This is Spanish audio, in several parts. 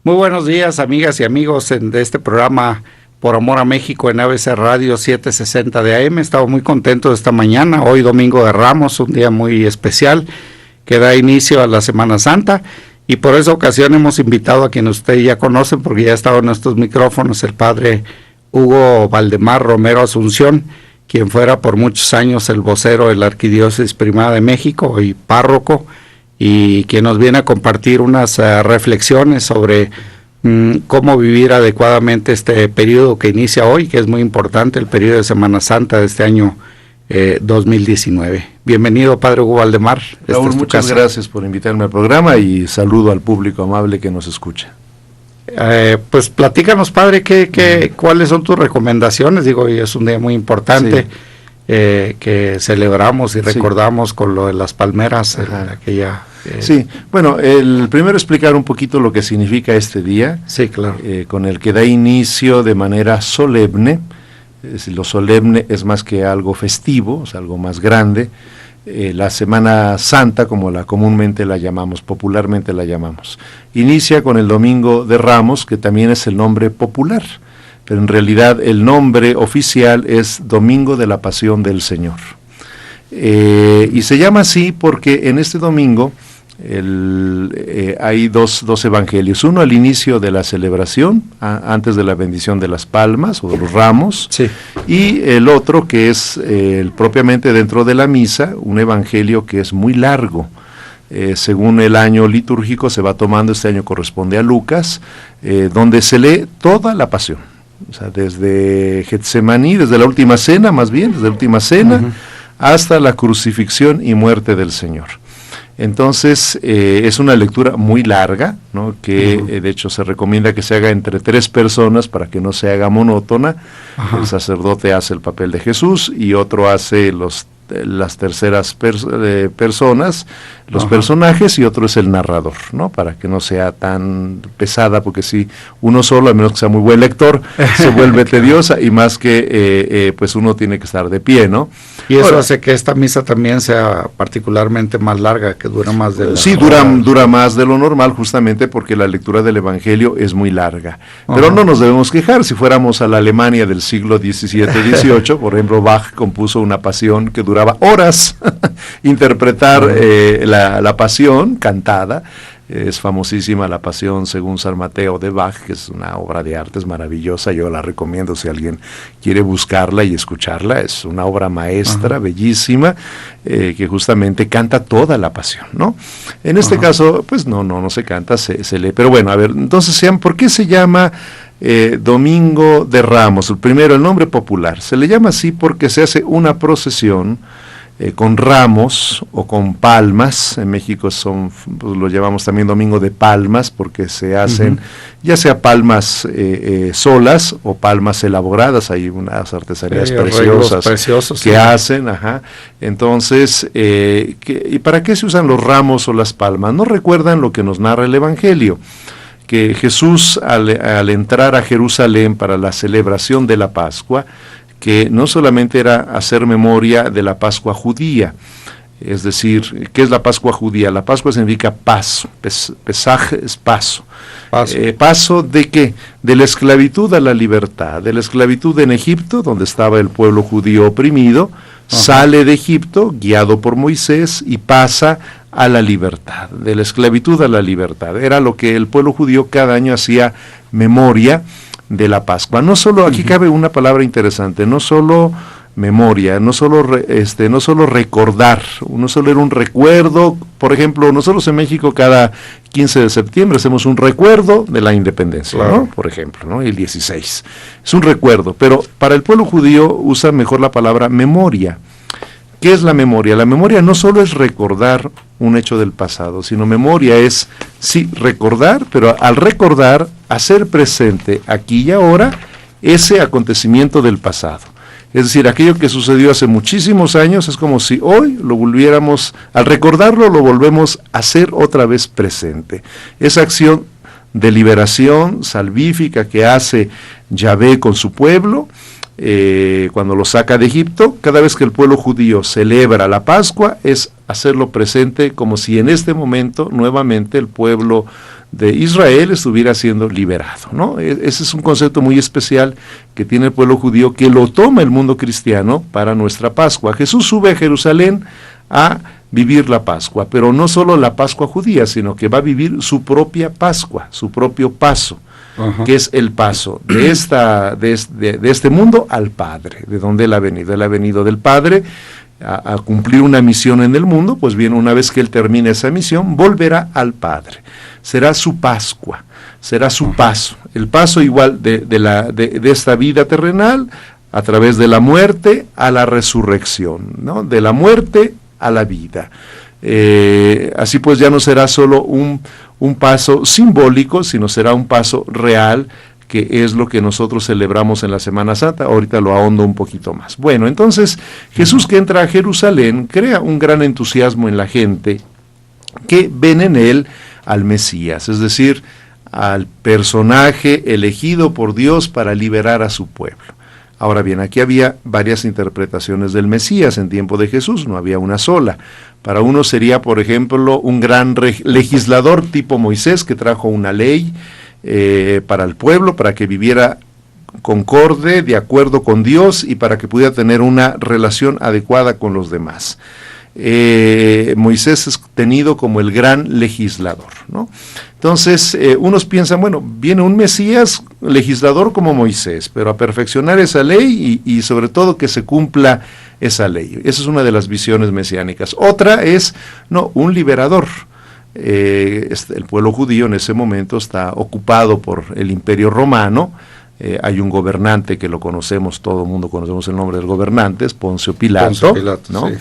Muy buenos días, amigas y amigos de este programa Por Amor a México en ABC Radio 760 de AM. Estamos muy contentos esta mañana, hoy Domingo de Ramos, un día muy especial que da inicio a la Semana Santa, y por esa ocasión hemos invitado a quien ustedes ya conocen porque ya ha estado en estos micrófonos, el padre Hugo Valdemar Romero Asunción, quien fuera por muchos años el vocero de la Arquidiócesis Primada de México y párroco, y quien nos viene a compartir unas reflexiones sobre cómo vivir adecuadamente este periodo que inicia hoy, que es muy importante, el periodo de Semana Santa de este año 2019. Bienvenido, Padre Hugo Valdemar. Raúl, muchas gracias por invitarme al programa y saludo al público amable que nos escucha. Pues platícanos, Padre, ¿cuáles son tus recomendaciones? Digo, hoy es un día muy importante. Sí. Que celebramos y recordamos sí. Con lo de las palmeras, aquella... Sí, bueno, el primero explicar un poquito lo que significa este día, sí, claro. Con el que da inicio de manera solemne. Lo solemne es más que algo festivo, o sea, algo más grande. La Semana Santa, como comúnmente la llamamos, popularmente la llamamos, inicia con el Domingo de Ramos, que también es el nombre popular, pero en realidad el nombre oficial es Domingo de la Pasión del Señor. Y se llama así porque en este domingo hay dos evangelios, uno al inicio de la celebración, antes de la bendición de las palmas o de los ramos, sí. Y el otro que es propiamente dentro de la misa, un evangelio que es muy largo. Según el año litúrgico se va tomando, este año corresponde a Lucas, donde se lee toda la pasión, o sea, desde Getsemaní, desde la última cena, hasta la crucifixión y muerte del Señor. Entonces, es una lectura muy larga, ¿no? Que de hecho se recomienda que se haga entre 3 personas para que no se haga monótona. Ajá. El sacerdote hace el papel de Jesús y otro hace las terceras personas, los Ajá. personajes, y otro es el narrador, ¿no? Para que no sea tan pesada, porque si uno solo, a menos que sea muy buen lector, se vuelve tediosa, y más que pues uno tiene que estar de pie, ¿no? Y eso hace que esta misa también sea particularmente más larga, que dura más de lo Sí, dura más de lo normal, justamente porque la lectura del Evangelio es muy larga. Ajá. Pero no nos debemos quejar. Si fuéramos a la Alemania del siglo XVII-XVIII, por ejemplo, Bach compuso una pasión que duraba horas. Interpretar la pasión cantada. Es famosísima la Pasión según San Mateo de Bach, que es una obra de arte, es maravillosa. Yo la recomiendo si alguien quiere buscarla y escucharla. Es una obra maestra, Ajá. bellísima, que justamente canta toda la pasión, ¿no? En este Ajá. caso, pues no se canta, se lee. Pero bueno, a ver, entonces, ¿por qué se llama Domingo de Ramos? El primero, el nombre popular. Se le llama así porque se hace una procesión con ramos o con palmas. En México pues lo llamamos también Domingo de Palmas, porque se hacen ya sea palmas solas o palmas elaboradas. Hay unas artesanías preciosas que hacen. Ajá. Entonces, ¿y para qué se usan los ramos o las palmas? ¿No recuerdan lo que nos narra el Evangelio? Que Jesús al entrar a Jerusalén para la celebración de la Pascua, que no solamente era hacer memoria de la Pascua judía, es decir, ¿qué es la Pascua judía? La Pascua significa paso, pesaj es paso. ¿Paso de qué? De la esclavitud a la libertad, de la esclavitud en Egipto, donde estaba el pueblo judío oprimido, Ajá. sale de Egipto, guiado por Moisés, y pasa a la libertad, de la esclavitud a la libertad. Era lo que el pueblo judío cada año hacía memoria de la Pascua. No solo, aquí cabe una palabra interesante, no solo memoria, no solo recordar, no solo era un recuerdo. Por ejemplo, nosotros en México cada 15 de septiembre hacemos un recuerdo de la independencia, claro. ¿no? Por ejemplo, ¿no? El 16. Es un recuerdo, pero para el pueblo judío usa mejor la palabra memoria. ¿Qué es la memoria? La memoria no solo es recordar un hecho del pasado, sino memoria es, sí, recordar, pero al recordar, hacer presente aquí y ahora ese acontecimiento del pasado. Es decir, aquello que sucedió hace muchísimos años es como si hoy lo volviéramos, al recordarlo, lo volvemos a hacer otra vez presente. Esa acción de liberación salvífica que hace Yahvé con su pueblo, cuando lo saca de Egipto, cada vez que el pueblo judío celebra la Pascua, es hacerlo presente como si en este momento nuevamente el pueblo de Israel estuviera siendo liberado, ¿no? Ese es un concepto muy especial que tiene el pueblo judío, que lo toma el mundo cristiano para nuestra Pascua. Jesús sube a Jerusalén a vivir la Pascua, pero no solo la Pascua judía, sino que va a vivir su propia Pascua, su propio paso, que es el paso de este mundo al Padre, de donde él ha venido. Él ha venido del Padre a cumplir una misión en el mundo, pues bien, una vez que él termine esa misión, volverá al Padre. Será su Pascua, será su paso, el paso igual de esta vida terrenal, a través de la muerte a la resurrección, ¿no? De la muerte a la vida. Así pues ya no será solo un paso simbólico, sino será un paso real, que es lo que nosotros celebramos en la Semana Santa. Ahorita lo ahondo un poquito más. Bueno, entonces Jesús, que entra a Jerusalén, crea un gran entusiasmo en la gente que ven en él al Mesías, es decir, al personaje elegido por Dios para liberar a su pueblo. Ahora bien, aquí había varias interpretaciones del Mesías en tiempo de Jesús, no había una sola. Para uno sería, por ejemplo, un gran legislador tipo Moisés, que trajo una ley para el pueblo, para que viviera concorde, de acuerdo con Dios, y para que pudiera tener una relación adecuada con los demás. Moisés es tenido como el gran legislador, ¿no? Entonces, unos piensan, bueno, viene un Mesías legislador como Moisés, pero a perfeccionar esa ley y sobre todo que se cumpla esa ley. Esa es una de las visiones mesiánicas. Otra es, no, un liberador. El pueblo judío en ese momento está ocupado por el Imperio Romano. Hay un gobernante que lo conocemos, todo el mundo conocemos el nombre del gobernante, es Poncio Pilato, ¿no? Sí.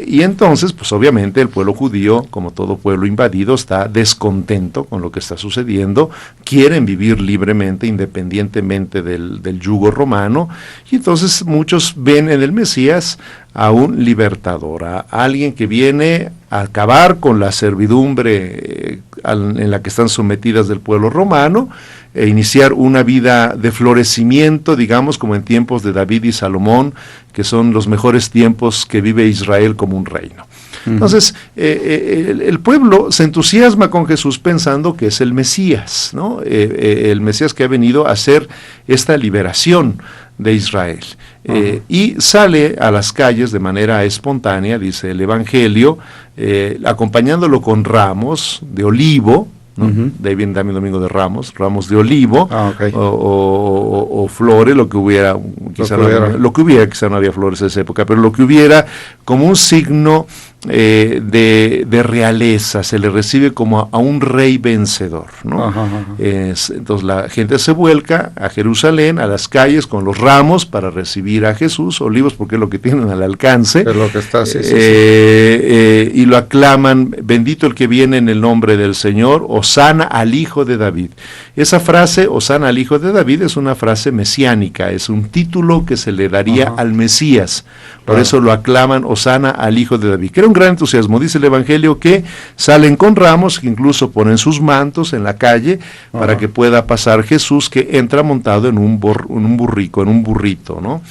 Y entonces, pues obviamente el pueblo judío, como todo pueblo invadido, está descontento con lo que está sucediendo, quieren vivir libremente, independientemente del yugo romano, y entonces muchos ven en el Mesías a un libertador, a alguien que viene a acabar con la servidumbre en la que están sometidas del pueblo romano, e iniciar una vida de florecimiento, digamos, como en tiempos de David y Salomón, que son los mejores tiempos que vive Israel como un reino. Entonces, el pueblo se entusiasma con Jesús pensando que es el Mesías, ¿no? El Mesías que ha venido a hacer esta liberación de Israel. Y sale a las calles de manera espontánea, dice el Evangelio, acompañándolo con ramos de olivo, ¿no? De ahí viene también Domingo de Ramos de olivo, o flores, lo que hubiera, quizá no había flores en esa época, pero lo que hubiera como un signo de realeza, se le recibe como a un rey vencedor, ¿no? Entonces la gente se vuelca a Jerusalén, a las calles con los ramos para recibir a Jesús, olivos porque es lo que tienen al alcance, es lo que está, y lo aclaman, bendito el que viene en el nombre del Señor, Hosana al Hijo de David. Esa frase, Hosana al Hijo de David, es una frase mesiánica, es un título que se le daría al Mesías, por eso lo aclaman Hosana al Hijo de David. Crea un gran entusiasmo, dice el Evangelio que salen con ramos, que incluso ponen sus mantos en la calle para que pueda pasar Jesús, que entra montado en un burrito, ¿no?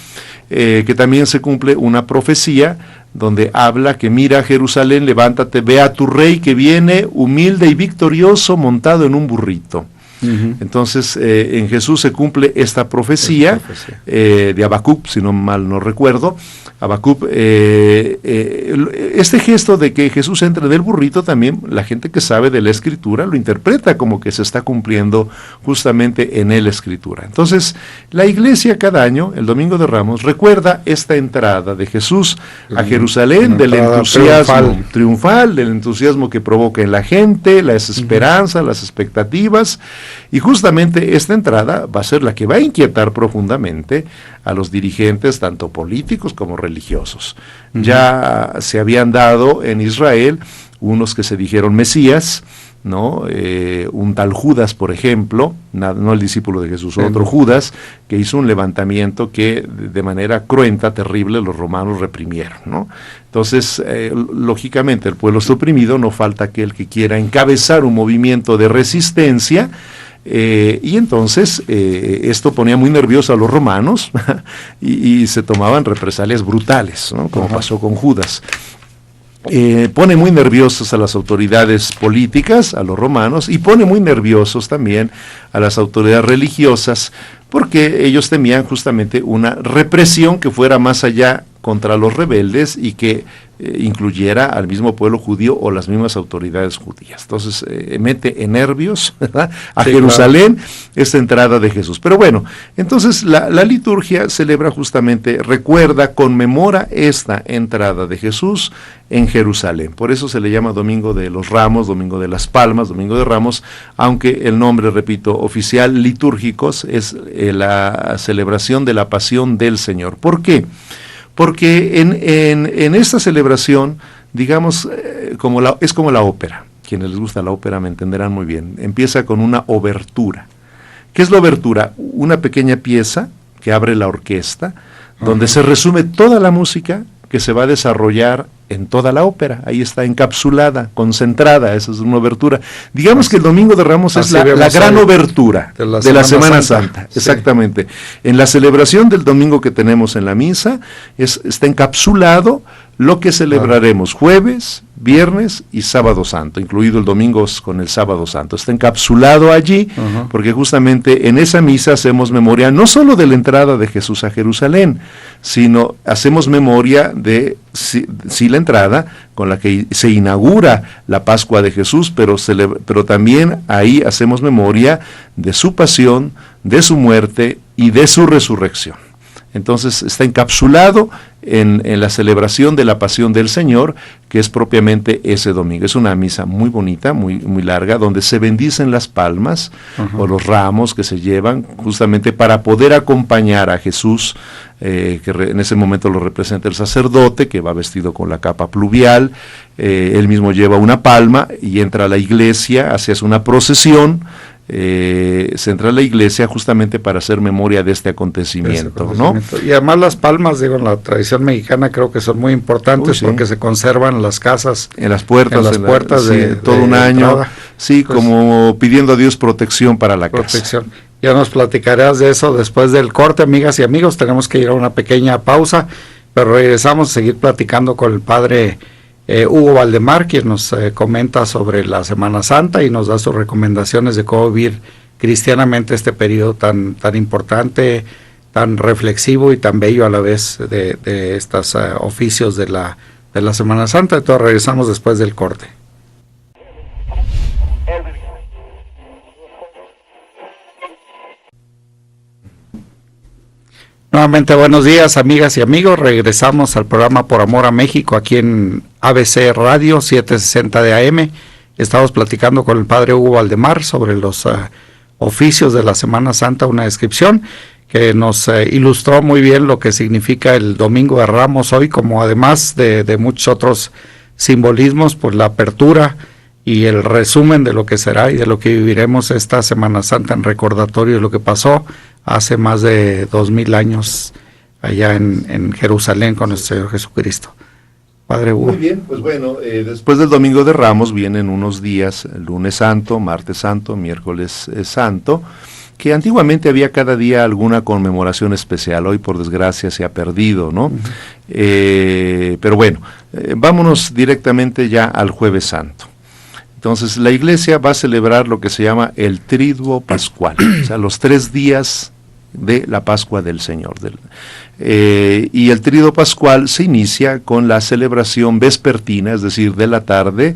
Que también se cumple una profecía donde habla que mira Jerusalén, levántate, ve a tu rey que viene humilde y victorioso montado en un burrito. Entonces en Jesús se cumple esta profecía de Habacuc, si no mal no recuerdo. Habacuc, este gesto de que Jesús entre del burrito, también la gente que sabe de la Escritura lo interpreta como que se está cumpliendo justamente en la Escritura. Entonces la Iglesia cada año, el Domingo de Ramos, recuerda esta entrada de Jesús a Jerusalén, del entusiasmo triunfal, del entusiasmo que provoca en la gente, las esperanzas, las expectativas. Y justamente esta entrada va a ser la que va a inquietar profundamente a los dirigentes, tanto políticos como religiosos. Ya se habían dado en Israel unos que se dijeron Mesías, ¿no? Un tal Judas, por ejemplo, no el discípulo de Jesús, otro Judas, que hizo un levantamiento que de manera cruenta, terrible, los romanos reprimieron, ¿no? Entonces, lógicamente, el pueblo está oprimido, no falta aquel que quiera encabezar un movimiento de resistencia. Y entonces esto ponía muy nervioso a los romanos y se tomaban represalias brutales, ¿no? Como pasó con Judas. pone muy nerviosos a las autoridades políticas, a los romanos, y pone muy nerviosos también a las autoridades religiosas, porque ellos temían justamente una represión que fuera más allá contra los rebeldes y que incluyera al mismo pueblo judío o las mismas autoridades judías. Entonces mete en nervios, ¿verdad?, a Jerusalén, claro, esta entrada de Jesús. Pero bueno, entonces la liturgia celebra justamente, recuerda, conmemora esta entrada de Jesús en Jerusalén. Por eso se le llama Domingo de los Ramos, Domingo de las Palmas, Domingo de Ramos, aunque el nombre, repito, oficial litúrgicos es la celebración de la Pasión del Señor. ¿Por qué? Porque en esta celebración, digamos, es como la ópera. Quienes les gusta la ópera me entenderán muy bien. Empieza con una obertura. ¿Qué es la obertura? Una pequeña pieza que abre la orquesta, donde se resume toda la música que se va a desarrollar en toda la ópera. Ahí está encapsulada, concentrada, esa es una obertura. Digamos que el Domingo de Ramos es la gran obertura de la Semana Santa. Sí. Exactamente. En la celebración del domingo que tenemos en la misa, está encapsulado lo que celebraremos jueves, viernes y sábado santo, incluido el domingo con el sábado santo. Está encapsulado allí, porque justamente en esa misa hacemos memoria no solo de la entrada de Jesús a Jerusalén, sino hacemos memoria de la entrada con la que se inaugura la Pascua de Jesús, pero también ahí hacemos memoria de su pasión, de su muerte y de su resurrección. Entonces está encapsulado en la celebración de la Pasión del Señor, que es propiamente ese domingo. Es una misa muy bonita, muy, muy larga, donde se bendicen las palmas o los ramos que se llevan justamente para poder acompañar a Jesús, que en ese momento lo representa el sacerdote, que va vestido con la capa pluvial. Él mismo lleva una palma y entra a la iglesia, hace una procesión. Se entra a la iglesia justamente para hacer memoria de este acontecimiento, ¿no? Y además las palmas, digo, en la tradición mexicana creo que son muy importantes, sí, porque se conservan en las casas, en las puertas, de todo un año, entrada. Sí, pues, como pidiendo a Dios protección para la casa. Ya nos platicarás de eso después del corte, amigas y amigos. Tenemos que ir a una pequeña pausa, pero regresamos a seguir platicando con el padre Hugo Valdemar, quien nos comenta sobre la Semana Santa y nos da sus recomendaciones de cómo vivir cristianamente este periodo tan importante, tan reflexivo y tan bello a la vez de estos oficios de la Semana Santa. Entonces regresamos después del corte. Nuevamente buenos días, amigas y amigos. Regresamos al programa Por Amor a México aquí en ABC Radio 760 de AM. Estamos platicando con el padre Hugo Valdemar sobre los oficios de la Semana Santa, una descripción que nos ilustró muy bien lo que significa el Domingo de Ramos hoy, como además de muchos otros simbolismos, pues la apertura y el resumen de lo que será y de lo que viviremos esta Semana Santa en recordatorio de lo que pasó hace más de 2000 años allá en Jerusalén con nuestro Señor Jesucristo. Padre Hugo. Muy bien, pues bueno, después del Domingo de Ramos vienen unos días, el lunes santo, martes santo, miércoles santo, que antiguamente había cada día alguna conmemoración especial. Hoy por desgracia se ha perdido, ¿no? Pero bueno, vámonos directamente ya al Jueves Santo. Entonces la iglesia va a celebrar lo que se llama el Triduo Pascual, o sea, los 3 días de la Pascua del Señor. Y el Triduo Pascual se inicia con la celebración vespertina, es decir, de la tarde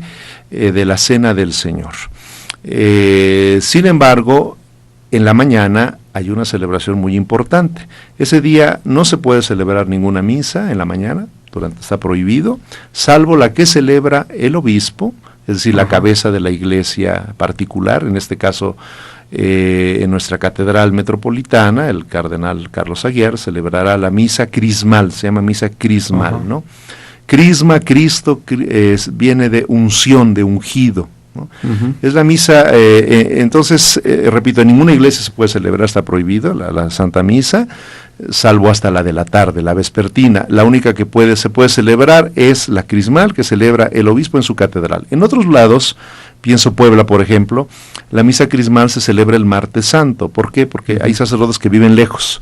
de la Cena del Señor. Sin embargo, en la mañana hay una celebración muy importante. Ese día no se puede celebrar ninguna misa en la mañana, está prohibido, salvo la que celebra el obispo, es decir, la cabeza de la iglesia particular, en este caso en nuestra catedral metropolitana, el cardenal Carlos Aguiar celebrará la misa crismal, se llama misa crismal, ¿no? Crisma, Cristo, viene de unción, de ungido, ¿no? Es la misa, entonces, repito, en ninguna iglesia se puede celebrar, está prohibido la Santa Misa, salvo hasta la de la tarde, la vespertina. La única que se puede celebrar es la crismal, que celebra el obispo en su catedral. En otros lados, pienso Puebla, por ejemplo, la misa crismal se celebra el martes santo. ¿Por qué? Porque hay sacerdotes que viven lejos.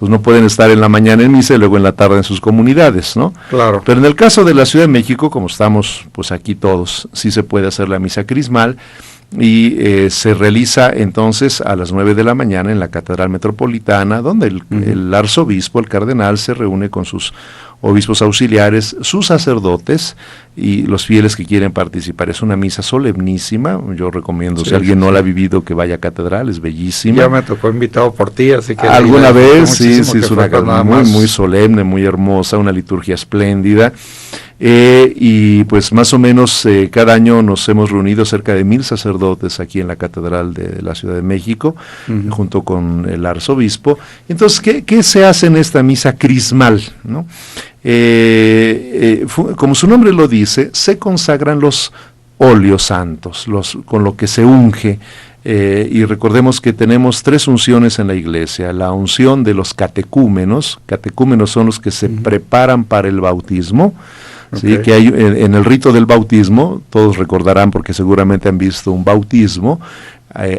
pues no pueden estar en la mañana en misa y luego en la tarde en sus comunidades, ¿no? Claro. Pero en el caso de la Ciudad de México, como estamos pues aquí todos, sí se puede hacer la misa crismal, y se realiza entonces a las 9 de la mañana en la Catedral Metropolitana, donde el arzobispo, el cardenal, se reúne con sus obispos auxiliares, sus sacerdotes y los fieles que quieren participar. Es una misa solemnísima, yo recomiendo, si alguien no la ha vivido, que vaya a catedral, es bellísima. Ya me tocó invitado por ti, así que... Alguna vez, sí, es una cosa muy solemne, muy hermosa, una liturgia espléndida. Y pues más o menos cada año nos hemos reunido cerca de 1000 sacerdotes aquí en la Catedral de la Ciudad de México, junto con el arzobispo. Entonces, ¿qué se hace en esta misa crismal, ¿no? Como su nombre lo dice, se consagran los óleos santos, con lo que se unge. Y recordemos que tenemos 3 unciones en la iglesia: la unción de los catecúmenos son los que se preparan para el bautismo. Sí, que hay en el rito del bautismo, todos recordarán porque seguramente han visto un bautismo,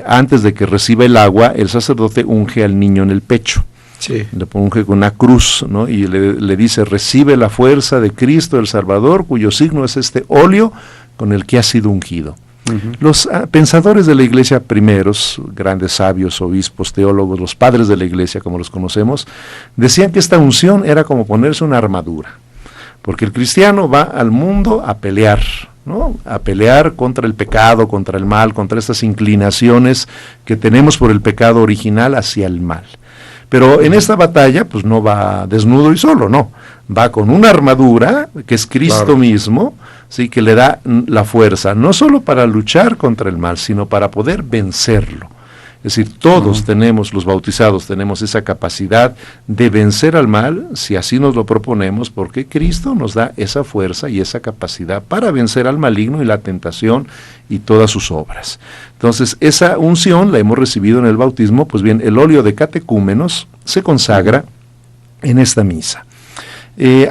antes de que reciba el agua, el sacerdote unge al niño en el pecho. Sí. Le unge con una cruz, ¿no? Y le dice: recibe la fuerza de Cristo el Salvador, cuyo signo es este óleo con el que ha sido ungido. Los pensadores de la iglesia primeros, grandes sabios, obispos, teólogos, los padres de la iglesia como los conocemos, decían que esta unción era como ponerse una armadura. Porque el cristiano va al mundo a pelear, ¿no? A pelear contra el pecado, contra el mal, contra estas inclinaciones que tenemos por el pecado original hacia el mal. Pero en esta batalla, pues no va desnudo y solo, no. Va con una armadura, que es Cristo mismo, sí, que le da la fuerza, no solo para luchar contra el mal, sino para poder vencerlo. Es decir, todos tenemos, los bautizados, tenemos esa capacidad de vencer al mal, si así nos lo proponemos, porque Cristo nos da esa fuerza y esa capacidad para vencer al maligno y la tentación y todas sus obras. Entonces, esa unción la hemos recibido en el bautismo. Pues bien, el óleo de catecúmenos se consagra en esta misa.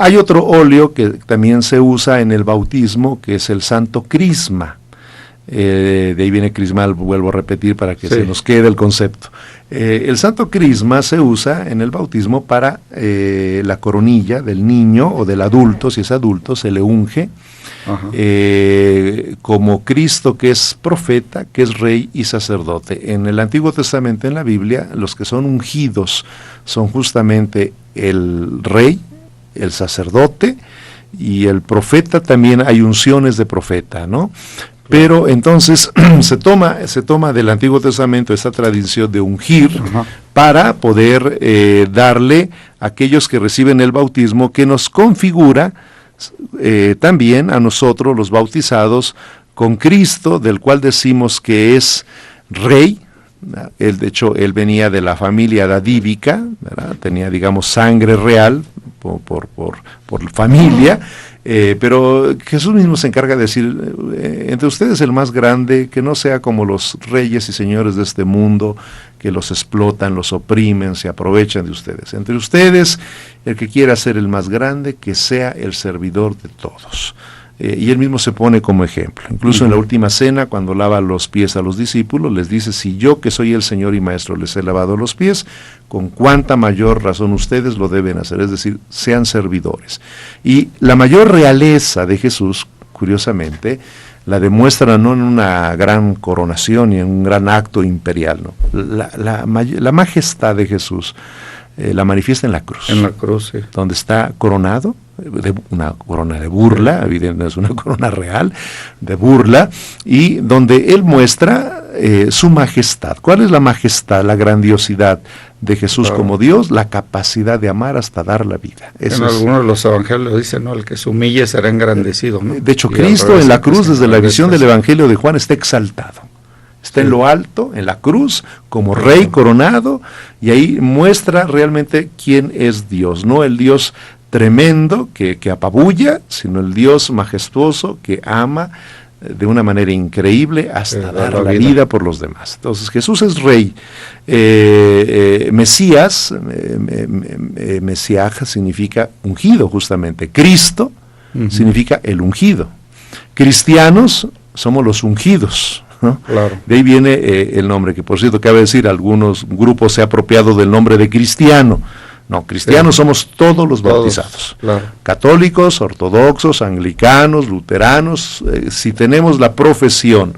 Hay otro óleo que también se usa en el bautismo, que es el Santo Crisma. De ahí viene crismal, vuelvo a repetir para que se nos quede el concepto. El Santo Crisma se usa en el bautismo para la coronilla del niño o del adulto. Si es adulto, se le unge como Cristo, que es profeta, que es rey y sacerdote. En el Antiguo Testamento, en la Biblia, los que son ungidos son justamente el rey, el sacerdote y el profeta. También hay unciones de profeta, ¿no? Pero entonces se toma del Antiguo Testamento esta tradición de ungir para poder darle a aquellos que reciben el bautismo, que nos configura también a nosotros los bautizados con Cristo, del cual decimos que es rey. De hecho, él venía de la familia davídica, ¿verdad? Tenía, digamos, sangre real por familia. Pero Jesús mismo se encarga de decir: entre ustedes el más grande, que no sea como los reyes y señores de este mundo, que los explotan, los oprimen, se aprovechan de ustedes. Entre ustedes, el que quiera ser el más grande, que sea el servidor de todos. Y él mismo se pone como ejemplo. Incluso en la última cena, cuando lava los pies a los discípulos, les dice: si yo, que soy el Señor y Maestro, les he lavado los pies, con cuánta mayor razón ustedes lo deben hacer. Es decir, sean servidores. Y la mayor realeza de Jesús, curiosamente, la demuestra no en una gran coronación ni en un gran acto imperial, ¿no? La majestad de Jesús la manifiesta en la cruz. En la cruz, sí. Donde está coronado, una corona de burla, evidentemente es una corona real, de burla, y donde él muestra su majestad. ¿Cuál es la majestad, la grandiosidad de Jesús como Dios? La capacidad de amar hasta dar la vida. Eso en algunos de los evangelios dicen, ¿no? El que se humille será engrandecido, ¿no? De hecho, Cristo en la cruz, desde la visión del Evangelio de Juan, está exaltado. Está en lo alto, en la cruz, como rey coronado, y ahí muestra realmente quién es Dios, no el Dios tremendo que apabulla, sino el Dios majestuoso que ama de una manera increíble hasta dar la vida por los demás. Entonces Jesús es rey. Mesías, Mesiaj significa ungido justamente. Cristo significa el ungido. Cristianos somos los ungidos, ¿no? Claro. De ahí viene el nombre, que por cierto cabe decir, algunos grupos se han apropiado del nombre de cristiano. No, cristianos somos todos los bautizados. Claro. Católicos, ortodoxos, anglicanos, luteranos, si tenemos la profesión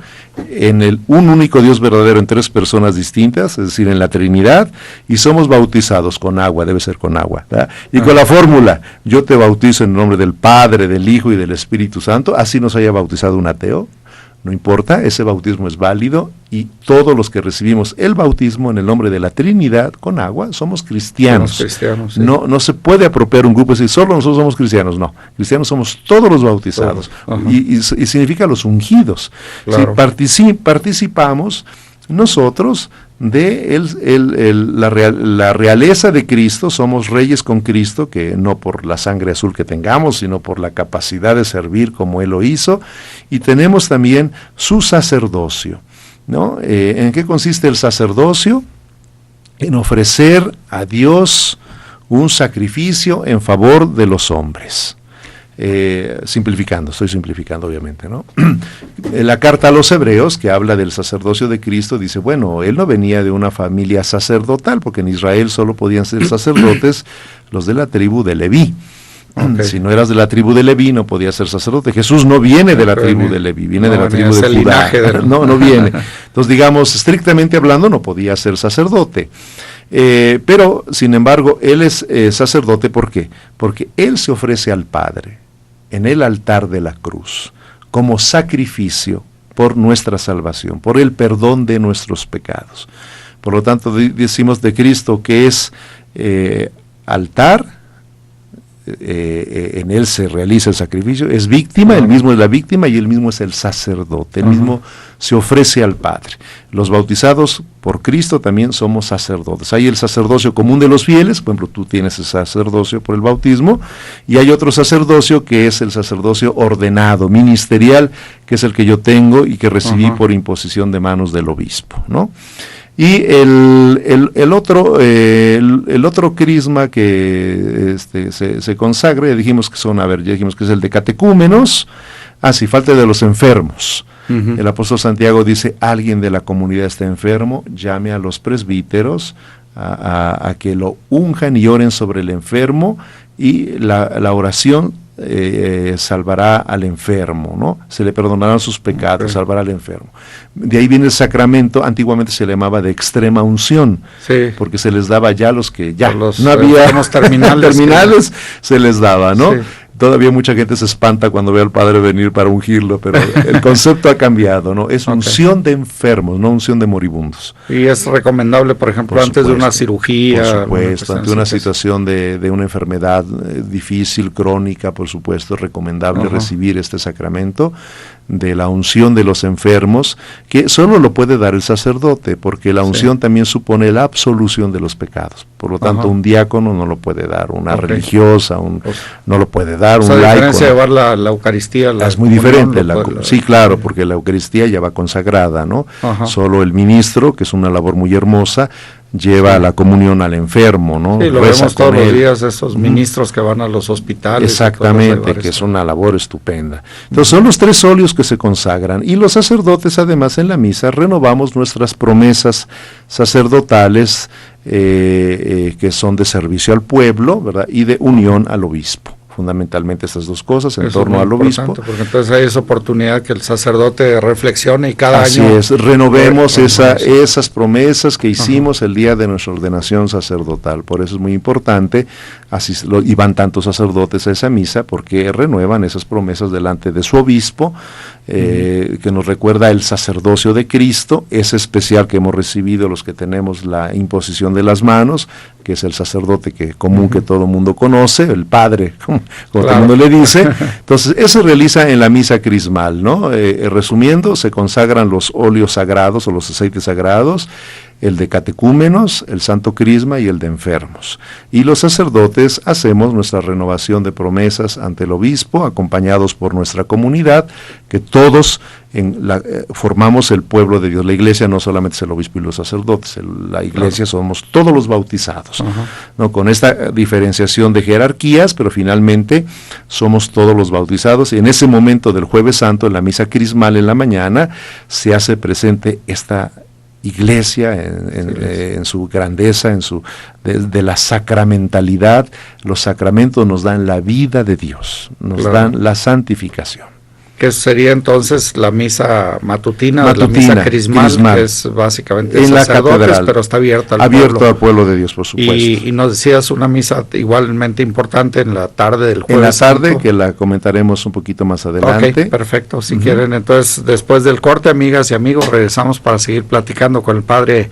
en un único Dios verdadero en 3 personas distintas, es decir, en la Trinidad, y somos bautizados con agua, debe ser con agua, ¿verdad? Y con la fórmula, yo te bautizo en el nombre del Padre, del Hijo y del Espíritu Santo, así nos haya bautizado un ateo, no importa, ese bautismo es válido, y todos los que recibimos el bautismo en el nombre de la Trinidad con agua somos cristianos. Somos cristianos, sí. No se puede apropiar un grupo y decir, solo nosotros somos cristianos. No, cristianos somos todos los bautizados. Y significa los ungidos. Claro. Si participamos nosotros de la realeza de Cristo, somos reyes con Cristo, que no por la sangre azul que tengamos, sino por la capacidad de servir como Él lo hizo, y tenemos también su sacerdocio, ¿no? ¿En qué consiste el sacerdocio? En ofrecer a Dios un sacrificio en favor de los hombres. Estoy simplificando obviamente, ¿no? La carta a los Hebreos, que habla del sacerdocio de Cristo, dice, bueno, él no venía de una familia sacerdotal, porque en Israel solo podían ser sacerdotes los de la tribu de Leví. Okay. Si no eras de la tribu de Leví, no podías ser sacerdote. Jesús no viene de la tribu de Leví, viene de la tribu de Judá. No viene. Entonces, digamos, estrictamente hablando, no podía ser sacerdote. Pero, sin embargo, él es sacerdote, ¿por qué? Porque él se ofrece al Padre en el altar de la cruz, como sacrificio por nuestra salvación, por el perdón de nuestros pecados. Por lo tanto, decimos de Cristo que es altar, en él se realiza el sacrificio, es víctima, él mismo es la víctima y él mismo es el sacerdote, él mismo se ofrece al Padre. Los bautizados por Cristo también somos sacerdotes. Hay el sacerdocio común de los fieles, por ejemplo, tú tienes el sacerdocio por el bautismo, y hay otro sacerdocio que es el sacerdocio ordenado, ministerial, que es el que yo tengo y que recibí por imposición de manos del obispo, ¿no? Y el otro crisma que se consagra, ya dijimos que es el de catecúmenos. Sí, falta de los enfermos. El apóstol Santiago dice, alguien de la comunidad está enfermo, llame a los presbíteros a que lo unjan y oren sobre el enfermo, y la oración salvará al enfermo, ¿no? Se le perdonarán sus pecados, salvará al enfermo. De ahí viene el sacramento, antiguamente se le llamaba de extrema unción, porque se les daba ya a los que no había terminales se les daba, ¿no? Sí. Todavía mucha gente se espanta cuando ve al Padre venir para ungirlo, pero el concepto ha cambiado, ¿no? Es unción de enfermos, no unción de moribundos. Y es recomendable, por ejemplo, antes de una cirugía. Por supuesto, ante una situación de una enfermedad difícil, crónica, por supuesto, es recomendable recibir este sacramento de la unción de los enfermos, que solo lo puede dar el sacerdote, porque la unción también supone la absolución de los pecados. Por lo tanto, un diácono no lo puede dar, una religiosa no lo puede dar, un laico. La diferencia de llevar la Eucaristía. Es muy diferente. Sí, claro, porque la Eucaristía ya va consagrada, ¿no? Solo el ministro, que es una labor muy hermosa, lleva la comunión al enfermo, ¿no? Sí, lo vemos todos los días, esos ministros que van a los hospitales. Exactamente, que es una labor estupenda. Entonces son los 3 óleos que se consagran, y los sacerdotes además en la misa renovamos nuestras promesas sacerdotales, que son de servicio al pueblo, ¿verdad? Y de unión al obispo. Fundamentalmente estas 2 cosas en torno al obispo. Porque entonces hay esa oportunidad que el sacerdote reflexione y cada año... Así es, renovemos esas promesas que hicimos el día de nuestra ordenación sacerdotal. Por eso es muy importante, y van tantos sacerdotes a esa misa, porque renuevan esas promesas delante de su obispo, que nos recuerda el sacerdocio de Cristo, ese especial que hemos recibido los que tenemos la imposición de las manos, que es el sacerdote común que todo mundo conoce, el Padre, como todo el mundo le dice. Entonces, eso se realiza en la misa crismal, ¿no? Resumiendo, se consagran los óleos sagrados o los aceites sagrados, el de catecúmenos, el santo crisma y el de enfermos. Y los sacerdotes hacemos nuestra renovación de promesas ante el obispo, acompañados por nuestra comunidad, que todos formamos el pueblo de Dios. La iglesia no solamente es el obispo y los sacerdotes, la iglesia somos todos los bautizados, ¿no? Con esta diferenciación de jerarquías, pero finalmente somos todos los bautizados. Y en ese momento del Jueves Santo, en la misa crismal en la mañana, se hace presente iglesia en su grandeza, de la sacramentalidad. Los sacramentos nos dan la vida de Dios, nos dan la santificación. Que sería entonces la misa matutina la misa crismal, que es básicamente en sacerdotes, la catedral, pero está abierta al pueblo de Dios, por supuesto. Y nos decías una misa igualmente importante en la tarde del jueves. En la tarde, Santo, que la comentaremos un poquito más adelante. Ok, perfecto, si quieren. Entonces, después del corte, amigas y amigos, regresamos para seguir platicando con el padre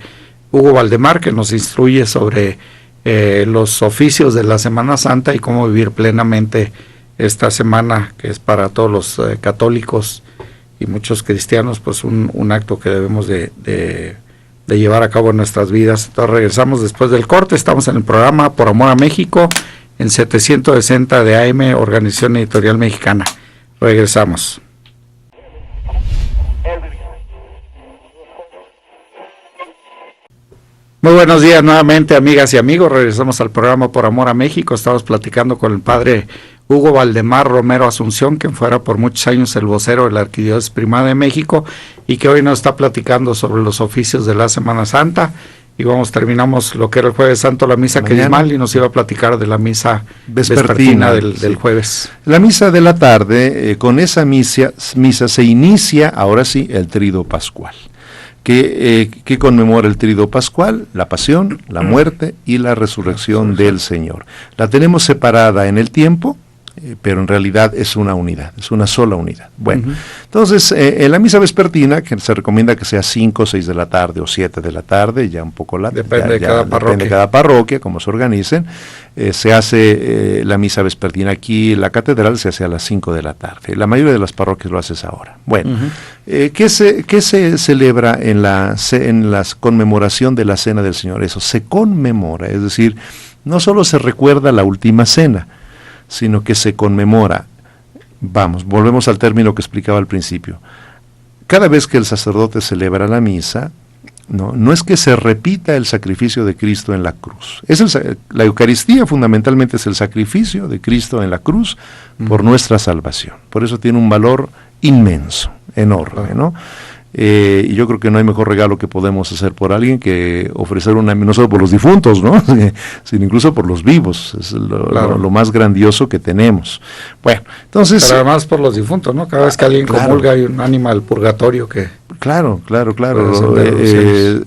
Hugo Valdemar, que nos instruye sobre los oficios de la Semana Santa y cómo vivir plenamente esta semana, que es para todos los católicos y muchos cristianos, pues un acto que debemos de llevar a cabo en nuestras vidas. Entonces regresamos después del corte. Estamos en el programa Por Amor a México, en 760 de AM, Organización Editorial Mexicana. Regresamos. Muy buenos días nuevamente, amigas y amigos. Regresamos al programa Por Amor a México. Estamos platicando con el padre Hugo Valdemar Romero Asunción, quien fuera por muchos años el vocero de la Arquidiócesis Primada de México y que hoy nos está platicando sobre los oficios de la Semana Santa. Y terminamos lo que era el Jueves Santo, la misa crismal, y nos iba a platicar de la misa vespertina del jueves. La misa de la tarde, con esa misa se inicia, ahora sí, el Tríduo Pascual. Que conmemora el Tríduo Pascual, la pasión, la muerte y la resurrección del Señor. La tenemos separada en el tiempo, pero en realidad es una unidad, es una sola unidad. Bueno, entonces en la misa vespertina, que se recomienda que sea 5 o 6 de la tarde o 7 de la tarde, ya un poco depende de cada parroquia, como se organicen, se hace la misa vespertina aquí en la catedral, se hace a las 5 de la tarde. La mayoría de las parroquias lo haces ahora. Bueno, ¿qué se celebra en la conmemoración de la Cena del Señor? Eso se conmemora, es decir, no solo se recuerda la última cena, sino que se conmemora. Volvemos al término que explicaba al principio. Cada vez que el sacerdote celebra la misa, no es que se repita el sacrificio de Cristo en la cruz. La Eucaristía fundamentalmente es el sacrificio de Cristo en la cruz por nuestra salvación. Por eso tiene un valor inmenso, enorme, ¿no? Y yo creo que no hay mejor regalo que podemos hacer por alguien que ofrecer no solo por los difuntos, ¿no? Sino incluso por los vivos. Es lo más grandioso que tenemos. Bueno, entonces... Pero además por los difuntos, ¿no? Cada vez que alguien comulga hay un ánima del purgatorio que... Claro.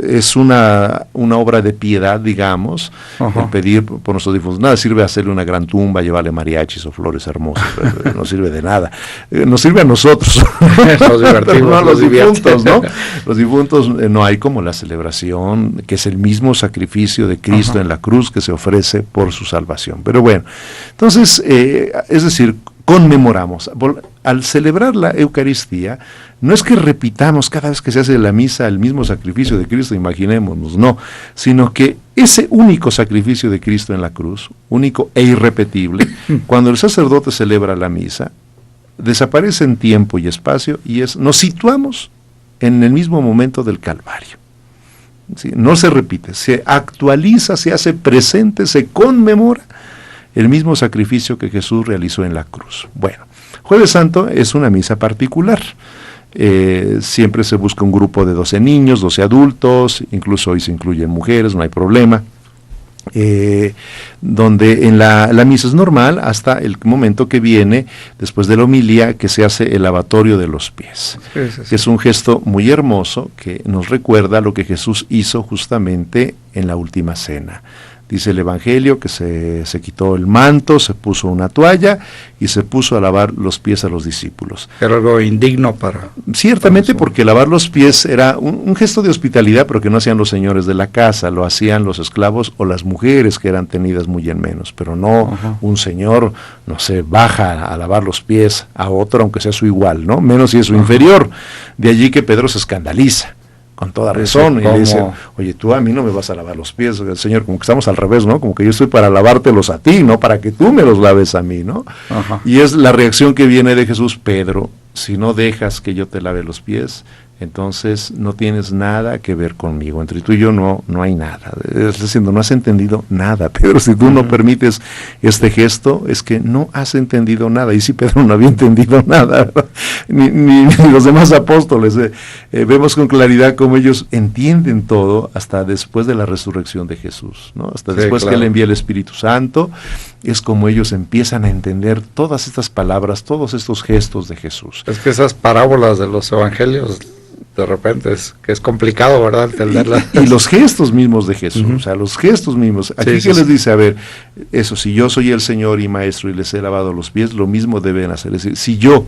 Es una obra de piedad, digamos, el pedir por nuestros difuntos. Nada sirve hacerle una gran tumba, llevarle mariachis o flores hermosas, no sirve de nada. Nos sirve a nosotros. Nos divertimos, no a los difuntos, ¿no? Los difuntos no hay como la celebración, que es el mismo sacrificio de Cristo en la cruz que se ofrece por su salvación. Pero bueno, entonces, es decir, conmemoramos. Al celebrar la Eucaristía, no es que repitamos cada vez que se hace la misa el mismo sacrificio de Cristo, imaginémonos, no, sino que ese único sacrificio de Cristo en la cruz, único e irrepetible, cuando el sacerdote celebra la misa, desaparece en tiempo y espacio y nos situamos en el mismo momento del Calvario. ¿Sí? No se repite, se actualiza, se hace presente, se conmemora el mismo sacrificio que Jesús realizó en la cruz. Bueno, Jueves Santo es una misa particular. Siempre se busca un grupo de 12 niños, 12 adultos, incluso hoy se incluyen mujeres, no hay problema. Donde en la misa es normal hasta el momento que viene después de la homilía, que se hace el lavatorio de los pies, que es un gesto muy hermoso que nos recuerda lo que Jesús hizo justamente en la última cena. Dice el Evangelio que se quitó el manto, se puso una toalla y se puso a lavar los pies a los discípulos. Era algo indigno para... Ciertamente, porque lavar los pies era un gesto de hospitalidad, pero que no hacían los señores de la casa, lo hacían los esclavos o las mujeres que eran tenidas muy en menos, pero no un señor, no sé, baja a lavar los pies a otro, aunque sea su igual, ¿no? Menos si es su inferior. De allí que Pedro se escandaliza. Con toda razón, y le dice, oye, tú a mí no me vas a lavar los pies, Señor, como que estamos al revés, ¿no? Como que yo estoy para lavártelos a ti, no para que tú me los laves a mí, ¿no? Y es la reacción que viene de Jesús: Pedro, si no dejas que yo te lave los pies, entonces no tienes nada que ver conmigo. Entre tú y yo no hay nada. Estás diciendo, no has entendido nada, Pedro. Si tú no permites este gesto, es que no has entendido nada. Y si Pedro no había entendido nada, ni los demás apóstoles. Vemos con claridad cómo ellos entienden todo hasta después de la resurrección de Jesús, ¿no? Hasta después que Él envía el Espíritu Santo, es como ellos empiezan a entender todas estas palabras, todos estos gestos de Jesús. Es que esas parábolas de los evangelios, de repente es complicado, ¿verdad?, entenderlas. Y los gestos mismos de Jesús, o sea, los gestos mismos. Aquí que les dice, a ver, eso, si yo soy el Señor y Maestro y les he lavado los pies, lo mismo deben hacer. Es decir, si yo,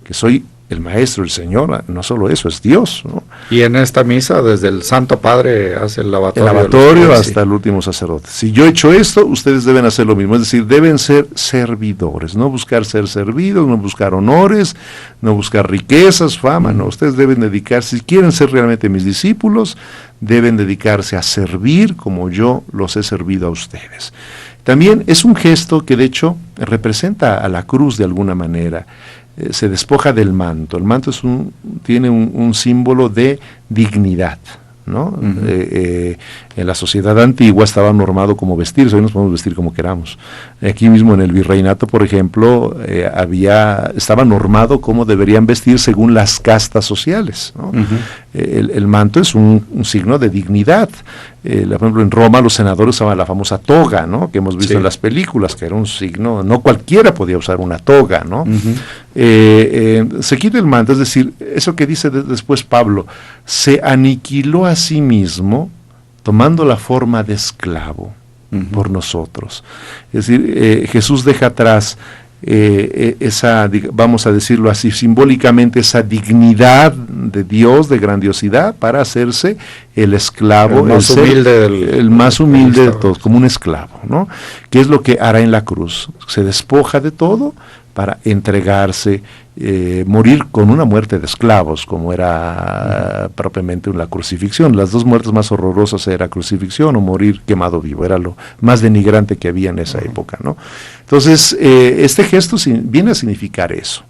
que soy el Maestro, el Señor, no solo eso, es Dios, ¿no? Y en esta misa, desde el Santo Padre hace el lavatorio. El lavatorio hasta el último sacerdote. Si yo he hecho esto, ustedes deben hacer lo mismo. Es decir, deben ser servidores, no buscar ser servidos, no buscar honores, no buscar riquezas, fama, no. Ustedes deben dedicarse, si quieren ser realmente mis discípulos, deben dedicarse a servir como yo los he servido a ustedes. También es un gesto que de hecho representa a la cruz de alguna manera. Se despoja del manto. El manto tiene un símbolo de dignidad, ¿no? En la sociedad antigua estaba normado como vestirse, hoy nos podemos vestir como queramos. Aquí mismo en el virreinato, por ejemplo, estaba normado cómo deberían vestir según las castas sociales, ¿no? El manto es un signo de dignidad. Por ejemplo, en Roma los senadores usaban la famosa toga, ¿no?, que hemos visto en las películas, que era un signo, no cualquiera podía usar una toga, ¿no? Se quita el manto, es decir, eso que dice después Pablo, se aniquiló a sí mismo tomando la forma de esclavo por nosotros. Es decir, Jesús deja atrás esa, vamos a decirlo así, simbólicamente, esa dignidad de Dios, de grandiosidad, para hacerse el esclavo, el más humilde de todos, como un esclavo, ¿no? ¿Qué es lo que hará en la cruz? Se despoja de todo para entregarse, morir con una muerte de esclavos, como era propiamente la crucifixión. Las dos muertes más horrorosas era crucifixión o morir quemado vivo, era lo más denigrante que había en esa época, ¿no? Entonces, este gesto viene a significar eso.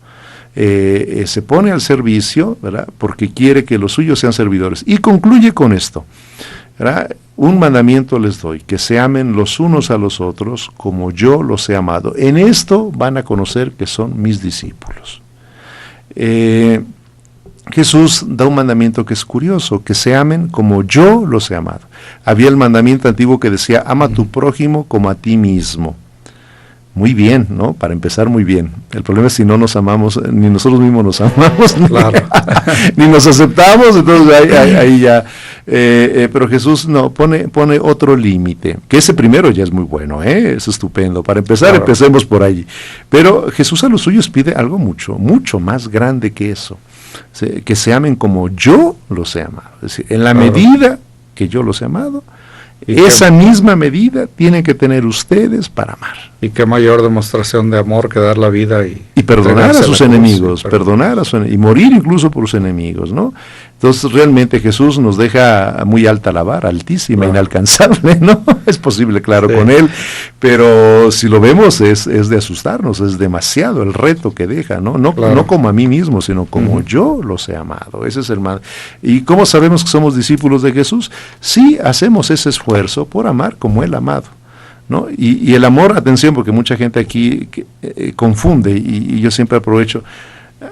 Se pone al servicio, ¿verdad?, porque quiere que los suyos sean servidores. Y concluye con esto, ¿verdad? Un mandamiento les doy, que se amen los unos a los otros como yo los he amado. En esto van a conocer que son mis discípulos. Jesús da un mandamiento que es curioso, que se amen como yo los he amado. Había el mandamiento antiguo que decía, ama a tu prójimo como a ti mismo. Muy bien, ¿no? Para empezar, muy bien. El problema es si no nos amamos, ni nosotros mismos nos amamos, claro. ni nos aceptamos, entonces ahí ya. Pero Jesús no pone otro límite, que ese primero ya es muy bueno, es estupendo. Para empezar, claro, empecemos por allí. Pero Jesús a los suyos pide algo mucho más grande que eso. Que se amen como yo los he amado. Es decir, en la medida que yo los he amado, esa misma medida tienen que tener ustedes para amar. Y qué mayor demostración de amor que dar la vida y perdonar a sus enemigos, y morir incluso por sus enemigos, ¿no? Entonces realmente Jesús nos deja muy alta la vara, altísima, inalcanzable, ¿no? Es posible, claro, con Él, pero si lo vemos es de asustarnos, es demasiado el reto que deja, ¿no? No como a mí mismo, sino como yo los he amado. Ese es el mal. ¿Y cómo sabemos que somos discípulos de Jesús? Sí, hacemos ese esfuerzo por amar como Él ha amado, ¿no? Y el amor, atención, porque mucha gente aquí confunde, y yo siempre aprovecho.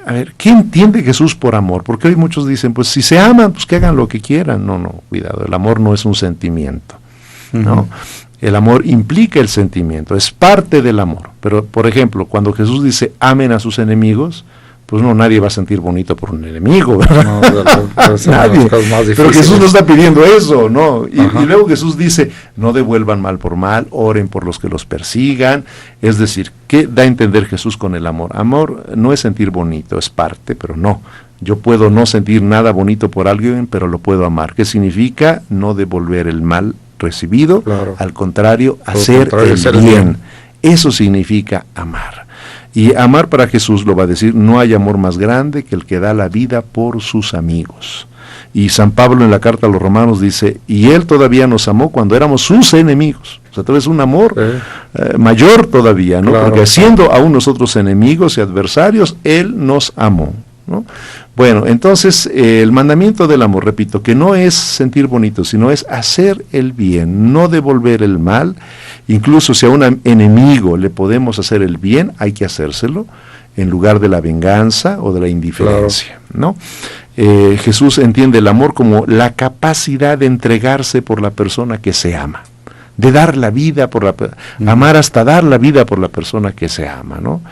A ver, ¿qué entiende Jesús por amor? Porque hoy muchos dicen, pues si se aman, pues que hagan lo que quieran. No, cuidado, el amor no es un sentimiento, ¿no? El amor implica el sentimiento, es parte del amor. Pero, por ejemplo, cuando Jesús dice, amen a sus enemigos, pues nadie va a sentir bonito por un enemigo, ¿verdad? No, nadie. Pero Jesús no está pidiendo eso, ¿no? Y luego Jesús dice, no devuelvan mal por mal, oren por los que los persigan. Es decir, ¿qué da a entender Jesús con el amor? Amor no es sentir bonito, es parte, pero no. Yo puedo no sentir nada bonito por alguien, pero lo puedo amar. ¿Qué significa? No devolver el mal recibido, al contrario, hacer el bien. Eso significa amar. Y amar para Jesús, lo va a decir, no hay amor más grande que el que da la vida por sus amigos. Y San Pablo en la carta a los Romanos dice, y Él todavía nos amó cuando éramos sus enemigos. O sea, entonces es un amor mayor todavía, ¿no? Porque siendo aún nosotros enemigos y adversarios, Él nos amó, ¿no? Bueno, entonces el mandamiento del amor, repito, que no es sentir bonito, sino es hacer el bien, no devolver el mal. Incluso si a un enemigo le podemos hacer el bien, hay que hacérselo en lugar de la venganza o de la indiferencia, ¿no? Jesús entiende el amor como la capacidad de entregarse por la persona que se ama, de dar la vida amar hasta dar la vida por la persona que se ama, ¿no?